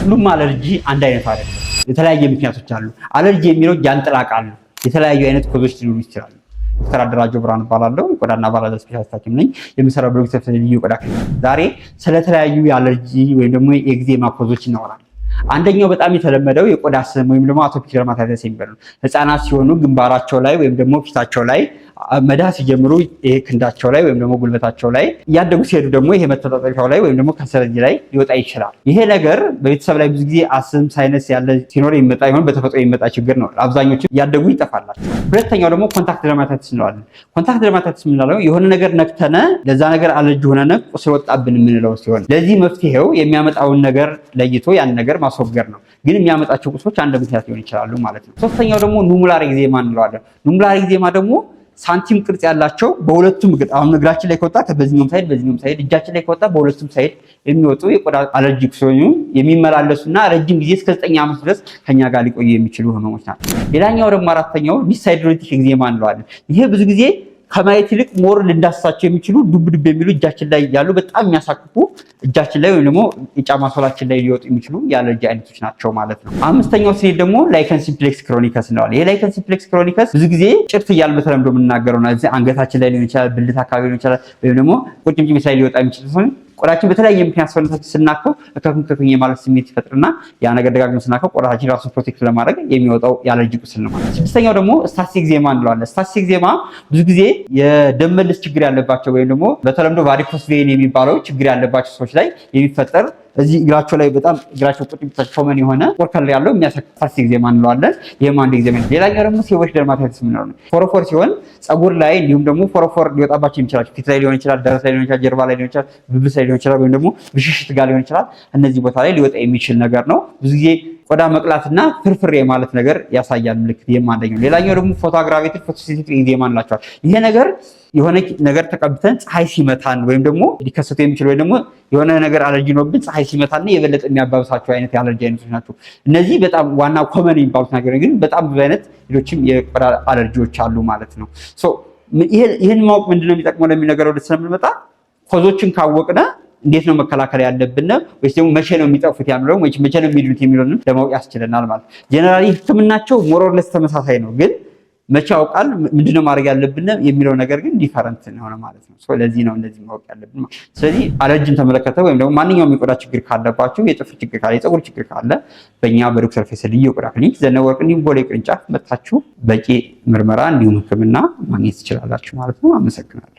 ሁሉም አለርጂ አንድ አይነት አይደለም። የተለያየ ምክንያቶች አሉ። አለርጂ የሚለው ጃንጥላ ቃል ነው። የተለያዩ አይነት ኮዞች ሊኖሩ ይችላሉ። ዶክተር አደራጀው ብርሃኑ እባላለሁ። የቆዳና አባላዘር ስፔሻሊስት ሐኪም ነኝ። የምሰራው በዶክተር ልዩ ቆዳ ክሊኒክ። ዛሬ ስለተለያዩ የአለርጂ ወይም ደግሞ የኤግዜማ ኮዞች እናወራለን። አንደኛው በጣም የተለመደው የቆዳ ስም ወይም ደግሞ አቶፒክ ደርማታይተስ የሚባለው ህፃናት ሲሆኑ ግንባራቸው ላይ ወይም ደግሞ ፊታቸው ላይ መዳህ ሲጀምሩ ይሄ ክንዳቸው ላይ ወይም ደግሞ ጉልበታቸው ላይ እያደጉ ሲሄዱ ደግሞ ይሄ መተጣጠፊያው ላይ ወይም ደግሞ ከሰረዚ ላይ ሊወጣ ይችላል። ይሄ ነገር በቤተሰብ ላይ ብዙ ጊዜ አስም፣ ሳይነስ ያለ ሲኖር የሚመጣ ይሆን በተፈጥሮ የሚመጣ ችግር ነው። አብዛኞቹ እያደጉ ይጠፋላቸው። ሁለተኛው ደግሞ ኮንታክት ደርማታይተስ እንለዋለን። ኮንታክት ደርማታይተስ የምንለው የሆነ ነገር ነክተነ ለዛ ነገር አለርጂ ሆነነ ቁስል ወጣብን የምንለው ሲሆን ለዚህ መፍትሄው የሚያመጣውን ነገር ለይቶ ያን ነገር ማስወገድ ነው። ግን የሚያመጣቸው ቁስሎች አንድ ምክንያት ሊሆን ይችላሉ ማለት ነው። ሶስተኛው ደግሞ ኑሙላር ኤግዜማ እንለዋለን። ኑሙላር ኤግዜማ ደግሞ ሳንቲም ቅርጽ ያላቸው በሁለቱም እግር አሁን እግራችን ላይ ከወጣ በዚህኛውም ሳይድ እጃችን ላይ ከወጣ በሁለቱም ሳይድ የሚወጡ የቆዳ አለርጂክ ሲሆኑ የሚመላለሱና ረጅም ጊዜ እስከ 9 ዓመት ድረስ ከኛ ጋር ሊቆዩ የሚችሉ ህመሞች ናቸው። ሌላኛው ደግሞ አራተኛው ዲስሃይድሮቲክ ኤግዜማ እንለዋለን። ይሄ ብዙ ጊዜ ከማየት ይልቅ ሞር ልንዳስሳቸው የሚችሉ ዱብ ዱብ የሚሉ እጃችን ላይ ያሉ በጣም የሚያሳክኩ እጃችን ላይ ወይም ደግሞ የጫማ ሶላችን ላይ ሊወጡ የሚችሉ የአለርጂ አይነቶች ናቸው ማለት ነው። አምስተኛው ስኔድ ደግሞ ላይከን ሲምፕሌክስ ክሮኒከስ እንለዋለን። ይሄ ላይከን ሲምፕሌክስ ክሮኒከስ ብዙ ጊዜ ጭርት እያልን በተለምዶ የምናገረው ነው። አንገታችን ላይ ሊሆን ይችላል፣ ብልት አካባቢ ሊሆን ይችላል፣ ወይም ደግሞ ቁርጭምጭሚት ላይ ሊወጣ የሚችል ሲሆን ቆዳችን በተለያየ ምክንያት ሰውነታችን ስናከው ከፍኝ የማለት ስሜት ይፈጥርና ያ ነገር ደጋግመን ስናከው ቆዳችን ራሱን ፕሮቴክት ለማድረግ የሚወጣው የአለርጂ ቁስል ነው ማለት ነው። ስድስተኛው ደግሞ ስታቲክ ኤግዜማ እንለዋለን። ስታቲክ ኤግዜማ ብዙ ጊዜ የደም መልስ ችግር ያለባቸው ወይም ደግሞ በተለምዶ ቫሪኮስ ቬን የሚባለው ችግር ያለባቸው ሰዎች ላይ የሚፈጠር እዚህ እግራቸው ላይ በጣም እግራቸው ቁርጭምጭሚታቸው ኮመን የሆነ ወርከር ያለው የሚያሳክክ ስታቲክ ኤግዜማ እንለዋለን። ይሄም አንድ ኤግዜማ ነው። ሌላኛው ደግሞ ሴቦሪክ ደርማታይተስ የምንለው ነው። ፎሮፎር ሲሆን ፀጉር ላይ እንዲሁም ደግሞ ፎሮፎር ሊወጣባቸው የሚችላል ፊት ላይ ሊሆን ይችላል፣ ደረት ላይ ሊሆን ይችላል፣ ጀርባ ላይ ሊሆን ይችላል፣ ብብት ላይ ሊሆን ይችላል፣ ወይም ደግሞ ብሽሽት ጋር ሊሆን ይችላል። እነዚህ ቦታ ላይ ሊወጣ የሚችል ነገር ነው። ብዙ ጊዜ ቆዳ መቅላትና ፍርፍር የማለት ነገር ያሳያል ምልክት። ይሄም አንደኛው። ሌላኛው ደግሞ ፎቶ አግራቬትድ ፎቶሴንሲቲቭ ኤግዜማ እንላቸዋል። ይሄ ነገር የሆነ ነገር ተቀብተን ፀሐይ ሲመታን ወይም ደግሞ ሊከሰቱ የሚችል ወይ ደግሞ የሆነ ነገር አለርጂ ነውብን ፀሐይ ሲመታን የበለጠ የሚያባብሳቸው አይነት የአለርጂ አይነቶች ናቸው። እነዚህ በጣም ዋና ኮመን የሚባሉት ነገር ግን በጣም ብዙ አይነት ሌሎችም የቆዳ አለርጂዎች አሉ ማለት ነው። ይህን ማወቅ ምንድነው የሚጠቅመው ለሚል ነገር ወደ ስለምንመጣ ኮዞችን ካወቅነ እንዴት ነው መከላከል ያለብን ወይስ ደግሞ መቼ ነው የሚጠፉት ያለው ወይ መቼ ነው የሚድኑት የሚለውን ለማወቅ ያስችለናል ማለት። ጀነራሊ ህክምናቸው ሞር ኦር ለስ ተመሳሳይ ነው፣ ግን መቼ ያውቃል ምንድነው ማድረግ ያለብን የሚለው ነገር ግን ዲፈረንት ነው ማለት ነው። ለዚህ ነው እንደዚህ ማወቅ ያለብን። ስለዚህ አለርጂን ተመለከተ ወይም ደግሞ ማንኛውም የቆዳ ችግር ካለባችሁ የጥፍር ችግር ካለ የፀጉር ችግር ካለ በእኛ በዶክተር ፈይሰል ልዩ የቆዳ ክሊኒክ ዘነበወርቅ እንዲሁም ቦሌ ቅርንጫፍ መጥታችሁ በቂ ምርመራ እንዲሁም ህክምና ማግኘት ትችላላችሁ ማለት ነው። አመሰግናለሁ።